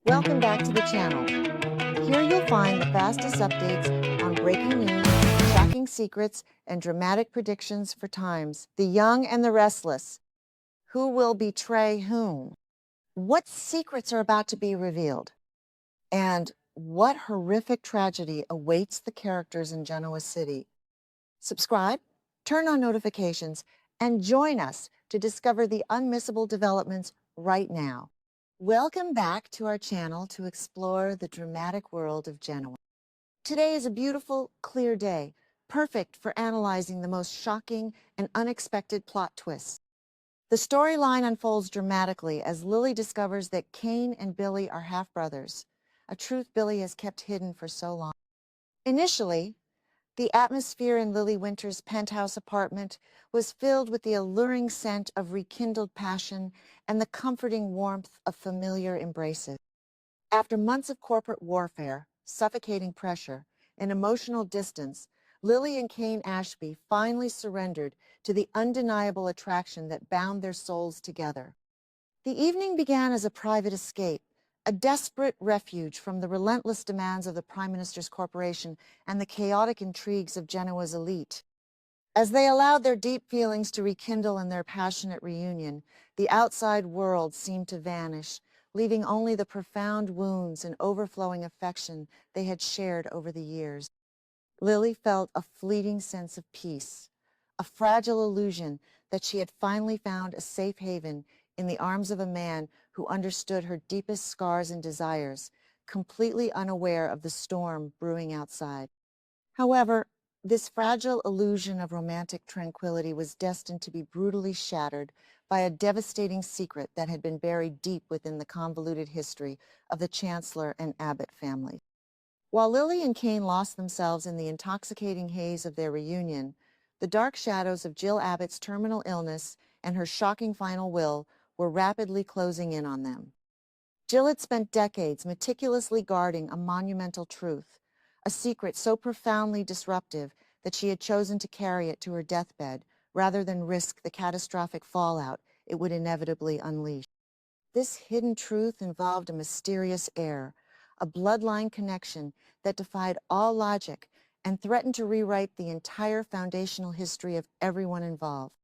Welcome back to the channel. Here you'll find the fastest updates on breaking news, shocking secrets, and dramatic predictions for times. The young and the restless. Who will betray whom? What secrets are about to be revealed? And what horrific tragedy awaits the characters in Genoa City? Subscribe, turn on notifications, and join us to discover the unmissable developments right now. Welcome back to our channel to explore the dramatic world of Genoa. Today is a beautiful, clear day, perfect for analyzing the most shocking and unexpected plot twists. The storyline unfolds dramatically as Lily discovers that Kane and Billy are half-brothers, a truth Billy has kept hidden for so long. Initially, the atmosphere in Lily Winter's penthouse apartment was filled with the alluring scent of rekindled passion and the comforting warmth of familiar embraces. After months of corporate warfare, suffocating pressure, and emotional distance, Lily and Kane Ashby finally surrendered to the undeniable attraction that bound their souls together. The evening began as a private escape, a desperate refuge from the relentless demands of the Prime Minister's corporation and the chaotic intrigues of Genoa's elite. As they allowed their deep feelings to rekindle in their passionate reunion, the outside world seemed to vanish, leaving only the profound wounds and overflowing affection they had shared over the years. Lily felt a fleeting sense of peace, a fragile illusion that she had finally found a safe haven in the arms of a man who understood her deepest scars and desires, completely unaware of the storm brewing outside. However, this fragile illusion of romantic tranquility was destined to be brutally shattered by a devastating secret that had been buried deep within the convoluted history of the Chancellor and Abbott families. While Lily and Kane lost themselves in the intoxicating haze of their reunion, the dark shadows of Jill Abbott's terminal illness and her shocking final will were rapidly closing in on them. Jill had spent decades meticulously guarding a monumental truth, a secret so profoundly disruptive that she had chosen to carry it to her deathbed rather than risk the catastrophic fallout it would inevitably unleash. This hidden truth involved a mysterious heir, a bloodline connection that defied all logic and threatened to rewrite the entire foundational history of everyone involved.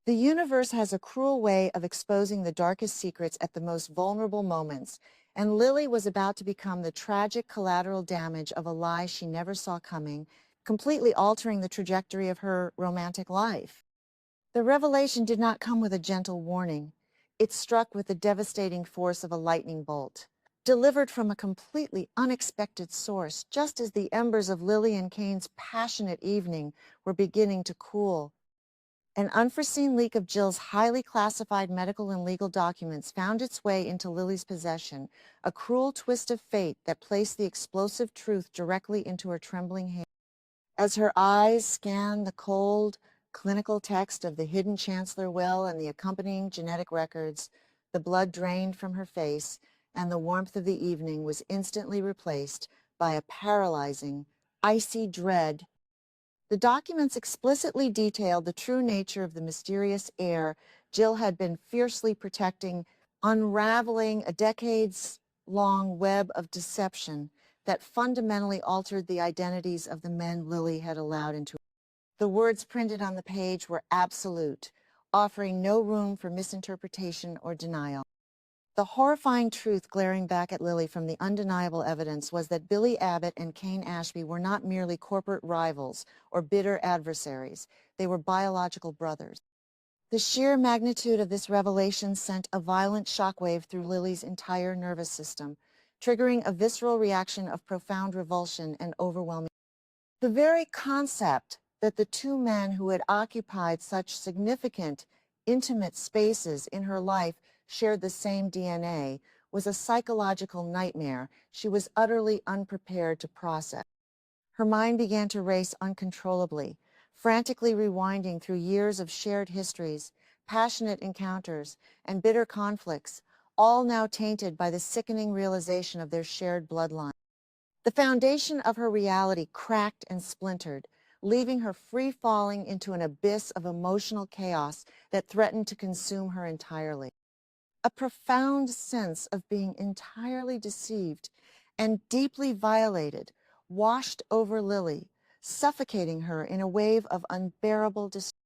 The universe has a cruel way of exposing the darkest secrets at the most vulnerable moments, and Lily was about to become the tragic collateral damage of a lie she never saw coming, completely altering the trajectory of her romantic life. The revelation did not come with a gentle warning. It struck with the devastating force of a lightning bolt, delivered from a completely unexpected source, just as the embers of Lily and Kane's passionate evening were beginning to cool. An unforeseen leak of Jill's highly classified medical and legal documents found its way into Lily's possession, a cruel twist of fate that placed the explosive truth directly into her trembling hand. As her eyes scanned the cold, clinical text of the hidden Chancellor will and the accompanying genetic records, the blood drained from her face, and the warmth of the evening was instantly replaced by a paralyzing, icy dread. The documents explicitly detailed the true nature of the mysterious heir Jill had been fiercely protecting, unraveling a decades-long web of deception that fundamentally altered the identities of the men Lily had allowed into her. The words printed on the page were absolute, offering no room for misinterpretation or denial. The horrifying truth glaring back at Lily from the undeniable evidence was that Billy Abbott and Kane Ashby were not merely corporate rivals or bitter adversaries. They were biological brothers. The sheer magnitude of this revelation sent a violent shockwave through Lily's entire nervous system, triggering a visceral reaction of profound revulsion and overwhelming. The very concept that the two men who had occupied such significant, intimate spaces in her life shared the same DNA was a psychological nightmare she was utterly unprepared to process. Her mind began to race uncontrollably, frantically rewinding through years of shared histories, passionate encounters, and bitter conflicts, all now tainted by the sickening realization of their shared bloodline. The foundation of her reality cracked and splintered, leaving her free-falling into an abyss of emotional chaos that threatened to consume her entirely. A profound sense of being entirely deceived and deeply violated washed over Lily, suffocating her in a wave of unbearable distress.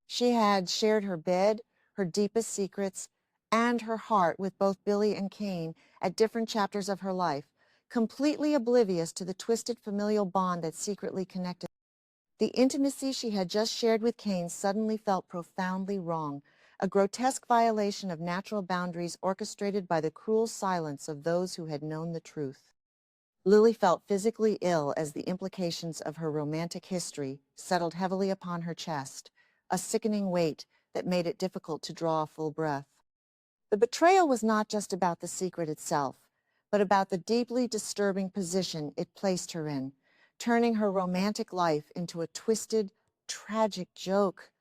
She had shared her bed, her deepest secrets, and her heart with both Billy and Kane at different chapters of her life, completely oblivious to the twisted familial bond that secretly connected. The intimacy she had just shared with Kane suddenly felt profoundly wrong, a grotesque violation of natural boundaries orchestrated by the cruel silence of those who had known the truth. Lily felt physically ill as the implications of her romantic history settled heavily upon her chest, a sickening weight that made it difficult to draw a full breath. The betrayal was not just about the secret itself, but about the deeply disturbing position it placed her in, turning her romantic life into a twisted, tragic joke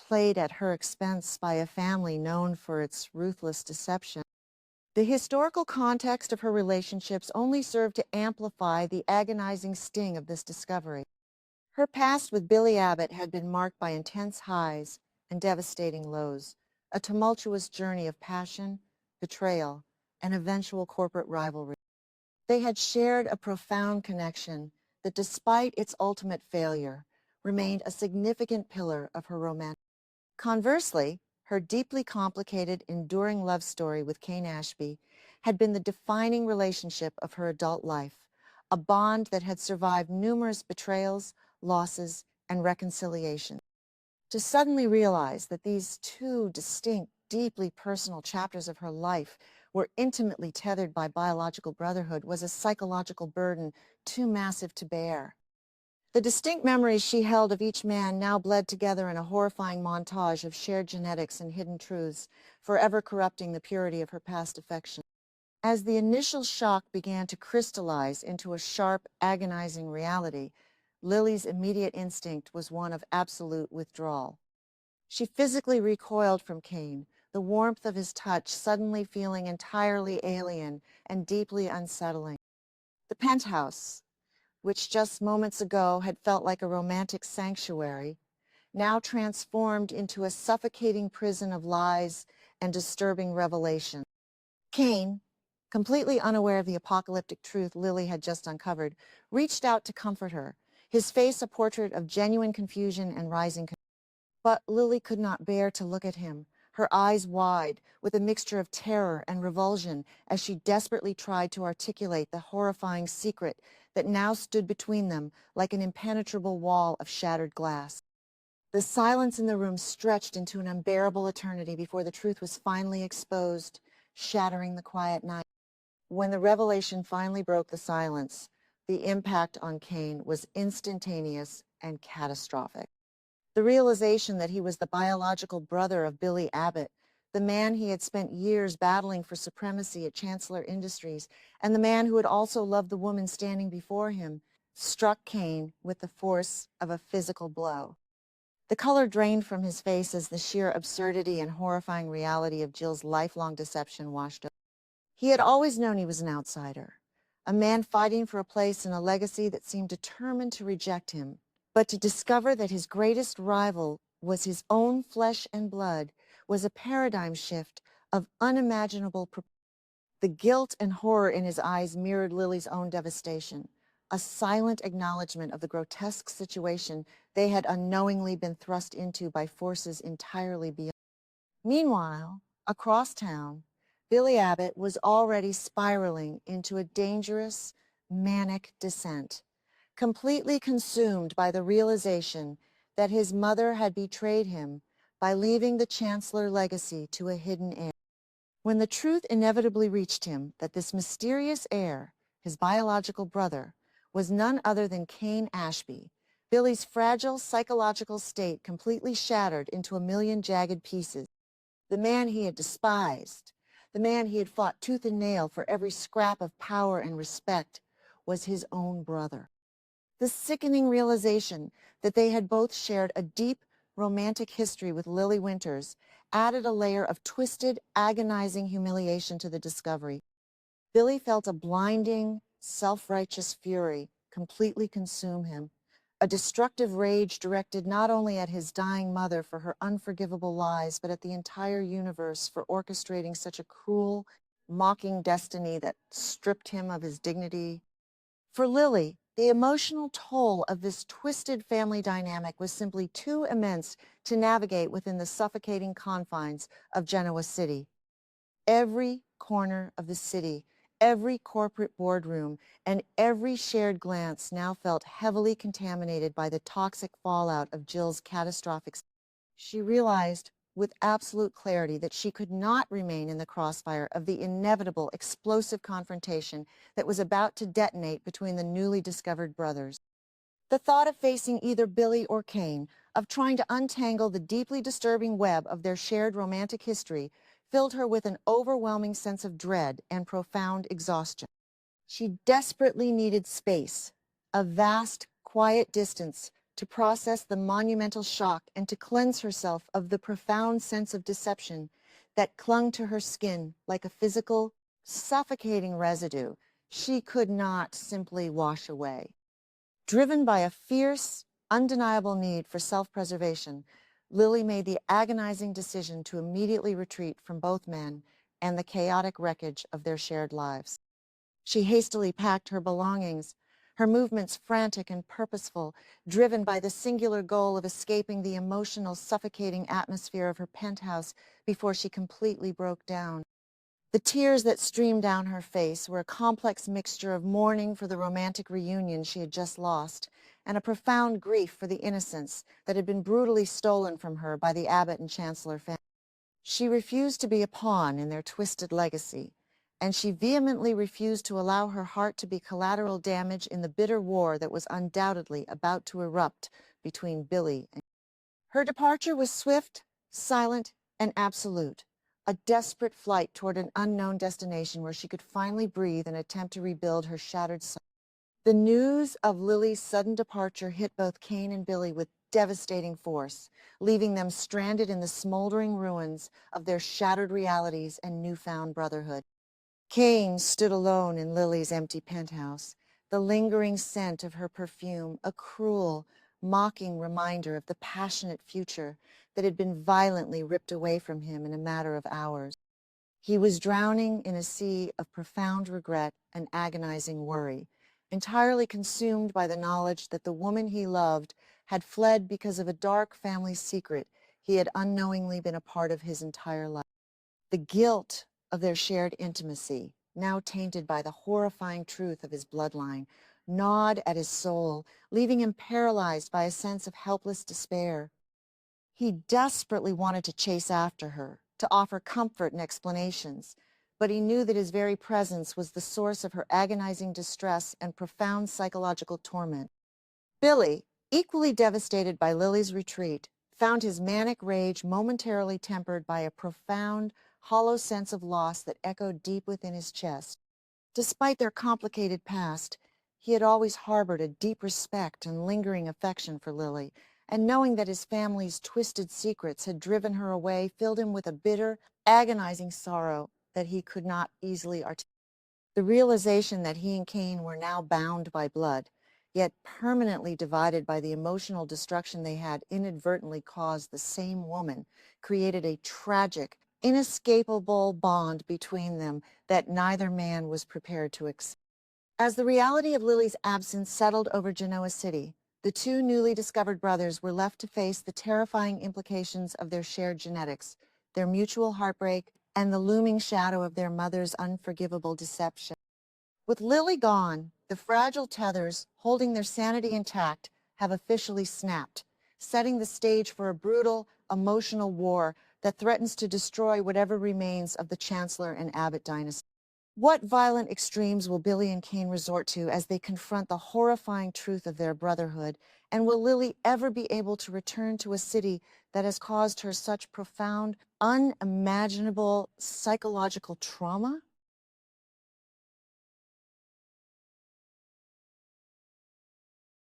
played at her expense by a family known for its ruthless deception. The historical context of her relationships only served to amplify the agonizing sting of this discovery. Her past with Billy Abbott had been marked by intense highs and devastating lows, a tumultuous journey of passion, betrayal, and eventual corporate rivalry. They had shared a profound connection that, despite its ultimate failure, remained a significant pillar of her romance. Conversely, her deeply complicated, enduring love story with Kane Ashby had been the defining relationship of her adult life, a bond that had survived numerous betrayals, losses, and reconciliation. To suddenly realize that these two distinct, deeply personal chapters of her life were intimately tethered by biological brotherhood was a psychological burden too massive to bear. The distinct memories she held of each man now bled together in a horrifying montage of shared genetics and hidden truths, forever corrupting the purity of her past affection. As the initial shock began to crystallize into a sharp, agonizing reality, Lily's immediate instinct was one of absolute withdrawal. She physically recoiled from Kane, the warmth of his touch suddenly feeling entirely alien and deeply unsettling. The penthouse, which just moments ago had felt like a romantic sanctuary, now transformed into a suffocating prison of lies and disturbing revelation. Kane, completely unaware of the apocalyptic truth Lily had just uncovered, reached out to comfort her, his face a portrait of genuine confusion and rising confusion. But Lily could not bear to look at him, her eyes wide, with a mixture of terror and revulsion as she desperately tried to articulate the horrifying secret that now stood between them like an impenetrable wall of shattered glass. The silence in the room stretched into an unbearable eternity before the truth was finally exposed, shattering the quiet night. When the revelation finally broke the silence, the impact on Kane was instantaneous and catastrophic. The realization that he was the biological brother of Billy Abbott, the man he had spent years battling for supremacy at Chancellor Industries, and the man who had also loved the woman standing before him, struck Kane with the force of a physical blow. The color drained from his face as the sheer absurdity and horrifying reality of Jill's lifelong deception washed over. He had always known he was an outsider, a man fighting for a place in a legacy that seemed determined to reject him. But to discover that his greatest rival was his own flesh and blood was a paradigm shift of unimaginable proportions. The guilt and horror in his eyes mirrored Lily's own devastation, a silent acknowledgement of the grotesque situation they had unknowingly been thrust into by forces entirely beyond. Meanwhile, across town, Billy Abbott was already spiraling into a dangerous, manic descent, completely consumed by the realization that his mother had betrayed him by leaving the Chancellor legacy to a hidden heir. When the truth inevitably reached him that this mysterious heir, his biological brother, was none other than Kane Ashby, Billy's fragile psychological state completely shattered into a million jagged pieces. The man he had despised, the man he had fought tooth and nail for every scrap of power and respect, was his own brother. The sickening realization that they had both shared a deep, romantic history with Lily Winters added a layer of twisted, agonizing humiliation to the discovery. Billy felt a blinding, self-righteous fury completely consume him, a destructive rage directed not only at his dying mother for her unforgivable lies, but at the entire universe for orchestrating such a cruel, mocking destiny that stripped him of his dignity. For Lily, the emotional toll of this twisted family dynamic was simply too immense to navigate within the suffocating confines of Genoa City. Every corner of the city, every corporate boardroom, and every shared glance now felt heavily contaminated by the toxic fallout of Jill's catastrophic. She realized with absolute clarity that she could not remain in the crossfire of the inevitable explosive confrontation that was about to detonate between the newly discovered brothers. The thought of facing either Billy or Kane, of trying to untangle the deeply disturbing web of their shared romantic history, filled her with an overwhelming sense of dread and profound exhaustion. She desperately needed space, a vast, quiet distance to process the monumental shock and to cleanse herself of the profound sense of deception that clung to her skin like a physical, suffocating residue she could not simply wash away. Driven by a fierce, undeniable need for self-preservation, Lily made the agonizing decision to immediately retreat from both men and the chaotic wreckage of their shared lives. She hastily packed her belongings, her movements frantic and purposeful, driven by the singular goal of escaping the emotional, suffocating atmosphere of her penthouse before she completely broke down. The tears that streamed down her face were a complex mixture of mourning for the romantic reunion she had just lost and a profound grief for the innocence that had been brutally stolen from her by the Abbott and Chancellor family. She refused to be a pawn in their twisted legacy, and she vehemently refused to allow her heart to be collateral damage in the bitter war that was undoubtedly about to erupt between Billy and her. Departure was swift, silent, and absolute, a desperate flight toward an unknown destination where she could finally breathe and attempt to rebuild her shattered soul. The news of Lily's sudden departure hit both Kane and Billy with devastating force, leaving them stranded in the smoldering ruins of their shattered realities and newfound brotherhood. Kane stood alone in Lily's empty penthouse, the lingering scent of her perfume, a cruel, mocking reminder of the passionate future that had been violently ripped away from him in a matter of hours. He was drowning in a sea of profound regret and agonizing worry, entirely consumed by the knowledge that the woman he loved had fled because of a dark family secret he had unknowingly been a part of his entire life. The guilt of their shared intimacy, now tainted by the horrifying truth of his bloodline, gnawed at his soul, leaving him paralyzed by a sense of helpless despair. He desperately wanted to chase after her, to offer comfort and explanations, but he knew that his very presence was the source of her agonizing distress and profound psychological torment. Billy, equally devastated by Lily's retreat, found his manic rage momentarily tempered by a profound, hollow sense of loss that echoed deep within his chest. Despite their complicated past, he had always harbored a deep respect and lingering affection for Lily, and knowing that his family's twisted secrets had driven her away filled him with a bitter, agonizing sorrow that he could not easily articulate. The realization that he and Kane were now bound by blood, yet permanently divided by the emotional destruction they had inadvertently caused the same woman, created a tragic, inescapable bond between them that neither man was prepared to accept. As the reality of Lily's absence settled over Genoa City, the two newly discovered brothers were left to face the terrifying implications of their shared genetics, their mutual heartbreak, and the looming shadow of their mother's unforgivable deception. With Lily gone, the fragile tethers holding their sanity intact have officially snapped, setting the stage for a brutal, emotional war that threatens to destroy whatever remains of the Chancellor and Abbott dynasty. What violent extremes will Billy and Kane resort to as they confront the horrifying truth of their brotherhood? And will Lily ever be able to return to a city that has caused her such profound, unimaginable psychological trauma?